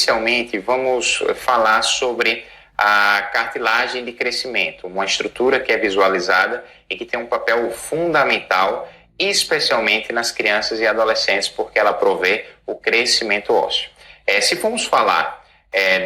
Inicialmente, vamos falar sobre a cartilagem de crescimento, uma estrutura que é visualizada e que tem um papel fundamental, especialmente nas crianças e adolescentes, porque ela provê o crescimento ósseo. Se formos falar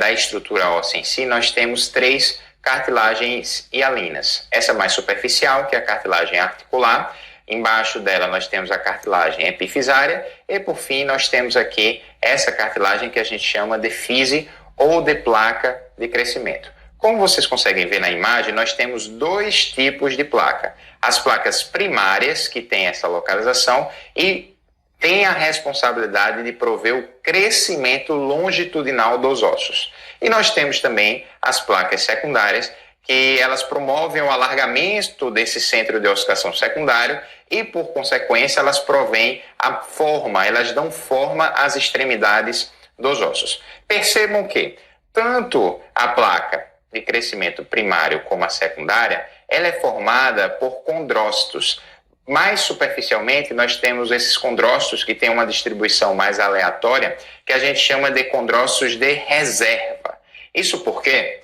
da estrutura óssea em si, nós temos três cartilagens hialinas. Essa mais superficial, que é a cartilagem articular. Embaixo dela nós temos a cartilagem epifisária e, por fim, nós temos aqui essa cartilagem que a gente chama de fise ou de placa de crescimento. Como vocês conseguem ver na imagem, nós temos dois tipos de placa. As placas primárias, que têm essa localização e têm a responsabilidade de prover o crescimento longitudinal dos ossos. E nós temos também as placas secundárias, que elas promovem o alargamento desse centro de ossificação secundário e, por consequência, elas provêm a forma, elas dão forma às extremidades dos ossos. Percebam que tanto a placa de crescimento primário como a secundária, ela é formada por condrócitos. Mais superficialmente, nós temos esses condrócitos que têm uma distribuição mais aleatória, que a gente chama de condrócitos de reserva. Isso porque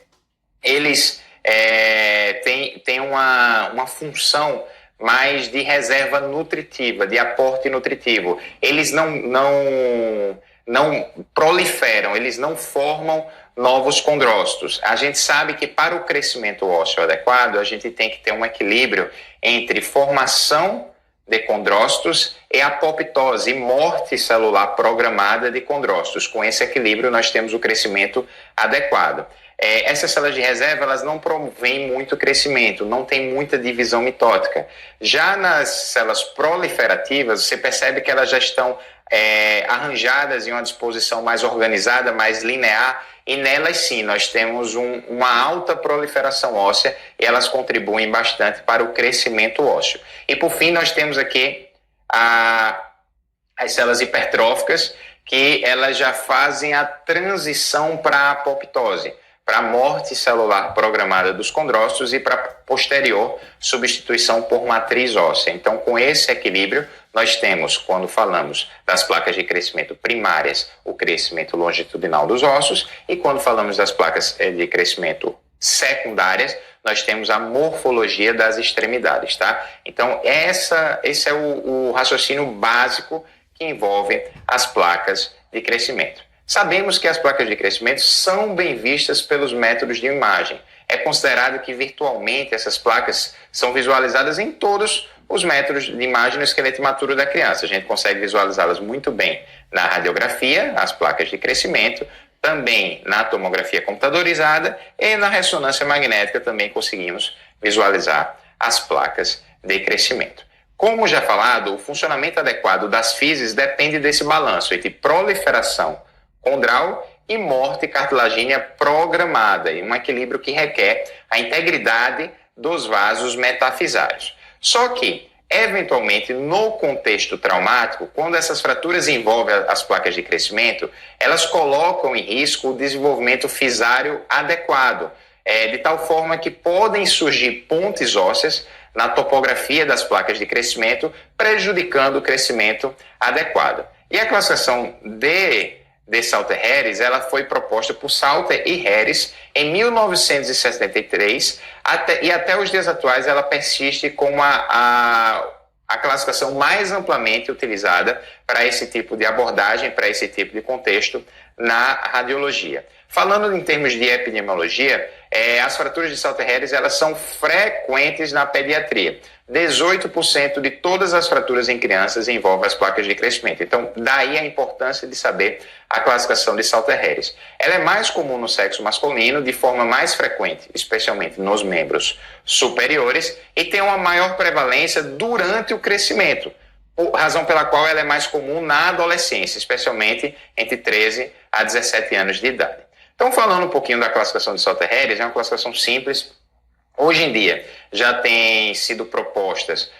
eles tem uma função mais de reserva nutritiva, de aporte nutritivo. Eles não proliferam, eles não formam novos condrócitos. A gente sabe que para o crescimento ósseo adequado, a gente tem que ter um equilíbrio entre formação de condrócitos e apoptose, morte celular programada de condrócitos. Com esse equilíbrio, nós temos o crescimento adequado. Essas células de reserva, elas não provêm muito crescimento, não tem muita divisão mitótica. Já nas células proliferativas, você percebe que elas já estão arranjadas em uma disposição mais organizada, mais linear, e nelas sim, nós temos uma alta proliferação óssea e elas contribuem bastante para o crescimento ósseo. E por fim, nós temos aqui as células hipertróficas, que elas já fazem a transição para a apoptose, para a morte celular programada dos condrócitos e para a posterior substituição por matriz óssea. Então, com esse equilíbrio, nós temos, quando falamos das placas de crescimento primárias, o crescimento longitudinal dos ossos, e quando falamos das placas de crescimento secundárias, nós temos a morfologia das extremidades, tá? Então, esse é o raciocínio básico que envolve as placas de crescimento. Sabemos que as placas de crescimento são bem vistas pelos métodos de imagem. É considerado que virtualmente essas placas são visualizadas em todos os métodos de imagem no esqueleto imaturo da criança. A gente consegue visualizá-las muito bem na radiografia, as placas de crescimento, também na tomografia computadorizada e na ressonância magnética também conseguimos visualizar as placas de crescimento. Como já falado, o funcionamento adequado das fises depende desse balanço entre proliferação condral e morte cartilagínea programada, e um equilíbrio que requer a integridade dos vasos metafisários. Só que, eventualmente, no contexto traumático, quando essas fraturas envolvem as placas de crescimento, elas colocam em risco o desenvolvimento fisário adequado, de tal forma que podem surgir pontes ósseas na topografia das placas de crescimento, prejudicando o crescimento adequado. E a classificação de Salter-Harris, ela foi proposta por Salter e Harris em 1973 e até os dias atuais ela persiste como a classificação mais amplamente utilizada para esse tipo de abordagem, para esse tipo de contexto na radiologia. Falando em termos de epidemiologia, as fraturas de Salter-Harris elas são frequentes na pediatria. 18% de todas as fraturas em crianças envolvem as placas de crescimento. Então, daí a importância de saber a classificação de Salter-Harris. Ela é mais comum no sexo masculino, de forma mais frequente, especialmente nos membros superiores, e tem uma maior prevalência durante o crescimento, razão pela qual ela é mais comum na adolescência, especialmente entre 13 a 17 anos de idade. Então, falando um pouquinho da classificação de Salter-Harris, é uma classificação simples. Hoje em dia, já têm sido propostas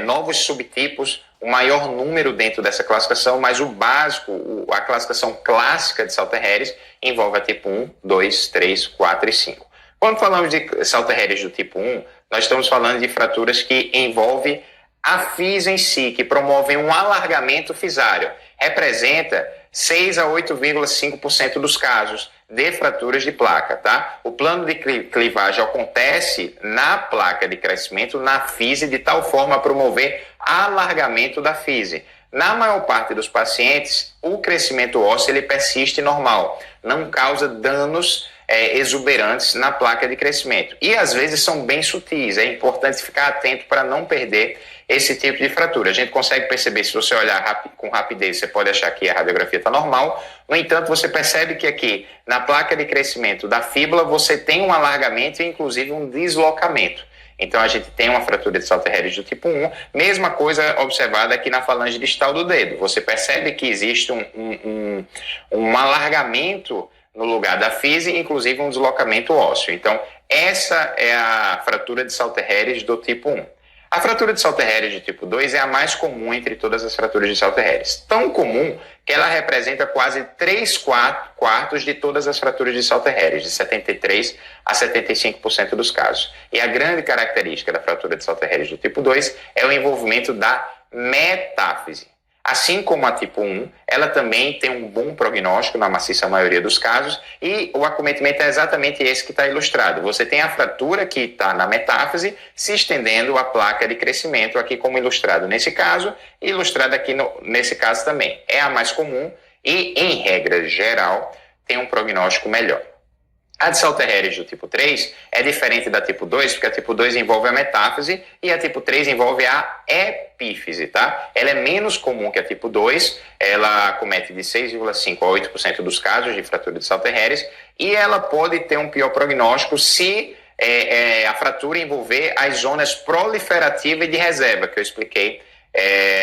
novos subtipos, o maior número dentro dessa classificação, mas o básico, a classificação clássica de Salter-Harris, envolve a tipo 1, 2, 3, 4 e 5. Quando falamos de Salter-Harris do tipo 1, nós estamos falando de fraturas que envolvem a fis em si, que promovem um alargamento fisário. Representa 6 a 8,5% dos casos de fraturas de placa, tá? O plano de clivagem acontece na placa de crescimento, na fise, de tal forma a promover alargamento da fise. Na maior parte dos pacientes, o crescimento ósseo ele persiste normal, não causa danos exuberantes na placa de crescimento. E às vezes são bem sutis, é importante ficar atento para não perder esse tipo de fratura. A gente consegue perceber, se você olhar com rapidez, você pode achar que a radiografia está normal. No entanto, você percebe que aqui, na placa de crescimento da fíbula, você tem um alargamento e inclusive um deslocamento. Então, a gente tem uma fratura de Salter-Harris do tipo 1, mesma coisa observada aqui na falange distal do dedo. Você percebe que existe um alargamento no lugar da fise, inclusive um deslocamento ósseo. Então, essa é a fratura de Salter-Harris do tipo 1. A fratura de Salter-Harris de tipo 2 é a mais comum entre todas as fraturas de Salter-Harris. Tão comum que ela representa quase 3/4 de todas as fraturas de Salter-Harris, de 73% a 75% dos casos. E a grande característica da fratura de Salter-Harris do tipo 2 é o envolvimento da metáfise. Assim como a tipo 1, ela também tem um bom prognóstico na maciça maioria dos casos e o acometimento é exatamente esse que está ilustrado. Você tem a fratura que está na metáfise se estendendo a placa de crescimento, aqui como ilustrado nesse caso e ilustrado aqui nesse caso também. É a mais comum e, em regra geral, tem um prognóstico melhor. A de Salter-Harris do tipo 3 é diferente da tipo 2, porque a tipo 2 envolve a metáfise e a tipo 3 envolve a epífise, tá? Ela é menos comum que a tipo 2, ela acomete de 6,5% a 8% dos casos de fratura de Salter-Harris e ela pode ter um pior prognóstico se a fratura envolver as zonas proliferativa e de reserva, que eu expliquei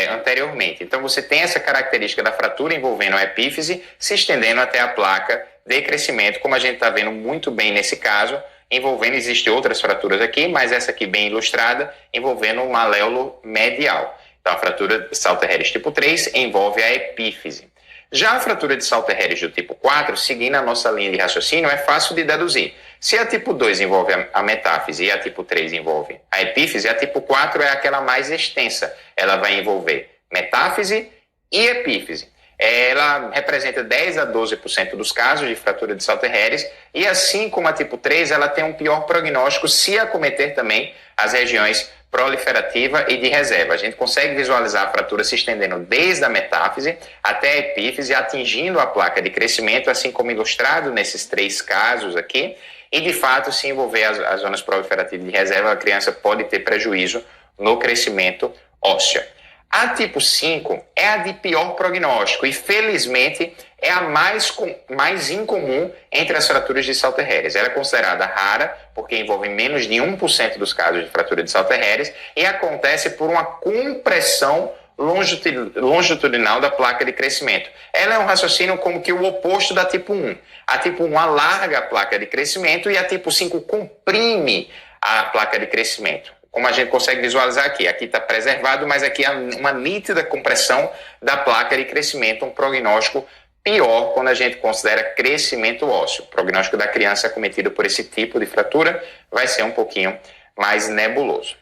anteriormente. Então, você tem essa característica da fratura envolvendo a epífise se estendendo até a placa de crescimento, como a gente está vendo muito bem nesse caso, envolvendo, existem outras fraturas aqui, mas essa aqui bem ilustrada, envolvendo o maléolo medial. Então, a fratura de Salter-Harris tipo 3 envolve a epífise. Já a fratura de Salter-Harris do tipo 4, seguindo a nossa linha de raciocínio, é fácil de deduzir. Se a tipo 2 envolve a metáfise e a tipo 3 envolve a epífise, a tipo 4 é aquela mais extensa. Ela vai envolver metáfise e epífise. Ela representa 10 a 12% dos casos de fratura de Salter-Harris e assim como a tipo 3, ela tem um pior prognóstico se acometer também as regiões proliferativa e de reserva. A gente consegue visualizar a fratura se estendendo desde a metáfise até a epífise, atingindo a placa de crescimento, assim como ilustrado nesses 3 casos aqui, e de fato, se envolver as zonas proliferativas e de reserva, a criança pode ter prejuízo no crescimento ósseo. A tipo 5 é a de pior prognóstico e, felizmente, é a mais incomum entre as fraturas de Salter-Harris. Ela é considerada rara, porque envolve menos de 1% dos casos de fratura de Salter-Harris e acontece por uma compressão longitudinal da placa de crescimento. Ela é um raciocínio como que o oposto da tipo 1. A tipo 1 alarga a placa de crescimento e a tipo 5 comprime a placa de crescimento. Como a gente consegue visualizar aqui. Aqui está preservado, mas aqui há uma nítida compressão da placa de crescimento, um prognóstico pior quando a gente considera crescimento ósseo. O prognóstico da criança acometido por esse tipo de fratura vai ser um pouquinho mais nebuloso.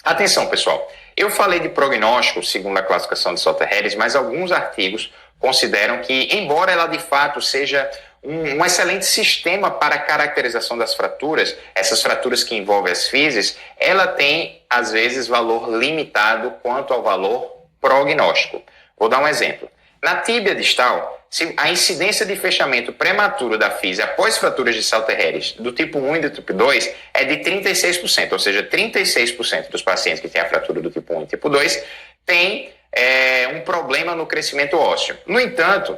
Atenção, pessoal. Eu falei de prognóstico segundo a classificação de Salter-Harris, mas alguns artigos consideram que, embora ela de fato seja um excelente sistema para a caracterização das fraturas, essas fraturas que envolvem as fises, ela tem, às vezes, valor limitado quanto ao valor prognóstico. Vou dar um exemplo. Na tíbia distal, a incidência de fechamento prematuro da fise após fraturas de Salter-Harris do tipo 1 e do tipo 2 é de 36%, ou seja, 36% dos pacientes que têm a fratura do tipo 1 e tipo 2 têm um problema no crescimento ósseo. No entanto,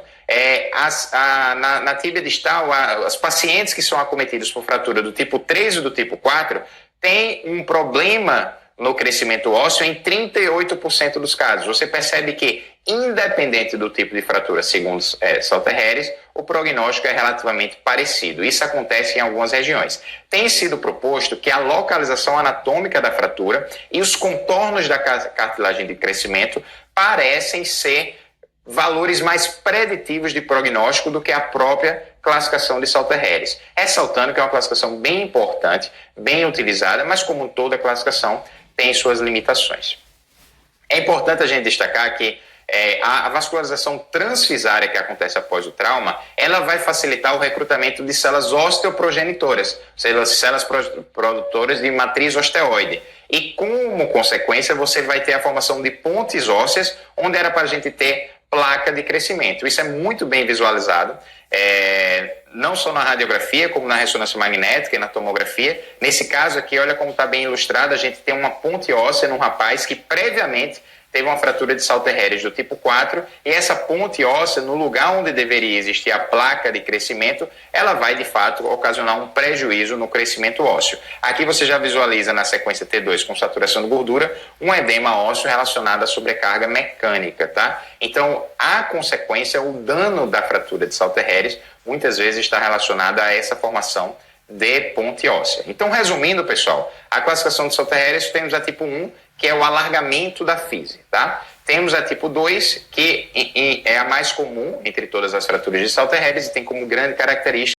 na tíbia distal, os pacientes que são acometidos por fratura do tipo 3 e do tipo 4 têm um problema no crescimento ósseo em 38% dos casos. Você percebe que, independente do tipo de fratura, segundo Salter-Harris, o prognóstico é relativamente parecido. Isso acontece em algumas regiões. Tem sido proposto que a localização anatômica da fratura e os contornos da cartilagem de crescimento parecem ser valores mais preditivos de prognóstico do que a própria classificação de Salter-Harris. Ressaltando que é uma classificação bem importante, bem utilizada, mas como toda classificação tem suas limitações. É importante a gente destacar que A vascularização transfisária que acontece após o trauma, ela vai facilitar o recrutamento de células osteoprogenitoras, células produtoras de matriz osteoide. E como consequência, você vai ter a formação de pontes ósseas, onde era para a gente ter placa de crescimento. Isso é muito bem visualizado, não só na radiografia, como na ressonância magnética e na tomografia. Nesse caso aqui, olha como está bem ilustrado, a gente tem uma ponte óssea num rapaz que previamente teve uma fratura de Salter-Harris do tipo 4, e essa ponte óssea, no lugar onde deveria existir a placa de crescimento, ela vai, de fato, ocasionar um prejuízo no crescimento ósseo. Aqui você já visualiza na sequência T2 com saturação de gordura, um edema ósseo relacionado à sobrecarga mecânica, tá? Então, a consequência, o dano da fratura de Salter-Harris, muitas vezes está relacionada a essa formação de ponte óssea. Então, resumindo, pessoal, a classificação de Salter-Harris, temos a tipo 1, que é o alargamento da fise, tá? Temos a tipo 2, que é a mais comum entre todas as fraturas de Salter-Harris e tem como grande característica